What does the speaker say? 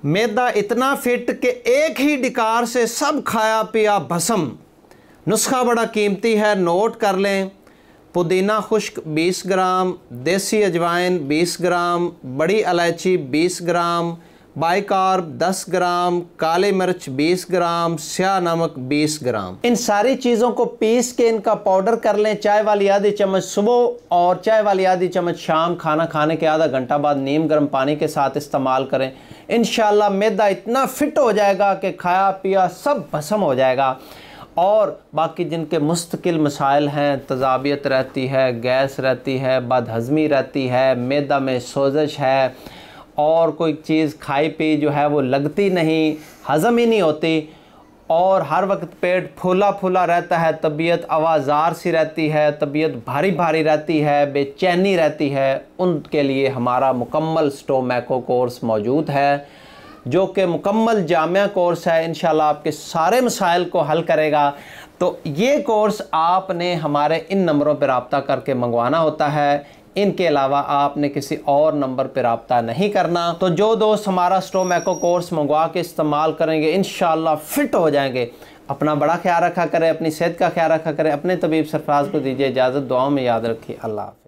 मैदा इतना फिट कि एक ही डिकार से सब खाया पिया भस्म। नुस्खा बड़ा कीमती है, नोट कर लें। पुदीना खुश्क 20 ग्राम, देसी अजवाइन 20 ग्राम, बड़ी इलायची 20 ग्राम, बाइकार्ब 10 ग्राम, काली मिर्च 20 ग्राम, स्याह नमक 20 ग्राम। इन सारी चीज़ों को पीस के इनका पाउडर कर लें। चाय वाली आधी चम्मच सुबह और चाय वाली आधी चम्मच शाम, खाना खाने के आधा घंटा बाद नीम गर्म पानी के साथ इस्तेमाल करें। इंशाल्लाह मैदा इतना फिट हो जाएगा कि खाया पिया सब भस्म हो जाएगा। और बाकी जिनके मुस्तकिल मसाइल हैं, तज़ाबियत रहती है, गैस रहती है, बदहज़मी रहती है, मैदा में सोजिश है और कोई चीज़ खाई पी जो है वो लगती नहीं, हज़म ही नहीं होती और हर वक्त पेट फूला फूला रहता है, तबीयत आवाज़ार सी रहती है, तबीयत भारी भारी रहती है, बेचैनी रहती है, उनके लिए हमारा मुकम्मल स्टोमैको कोर्स मौजूद है जो कि मुकम्मल जामिया कोर्स है। इंशाल्लाह आपके सारे मसाइल को हल करेगा। तो ये कोर्स आपने हमारे इन नंबरों पर रब्ता करके मंगवाना होता है। इनके अलावा आपने किसी और नंबर पर रब्ता नहीं करना। तो जो दोस्त हमारा स्टोमैको कोर्स मंगवा के इस्तेमाल करेंगे इंशाल्लाह फिट हो जाएंगे। अपना बड़ा ख्याल रखा करें, अपनी सेहत का ख्याल रखा करें। अपने तबीब सरफराज को दीजिए इजाज़त, दुआओं में याद रखिए। अल्लाह हाफ़िज़।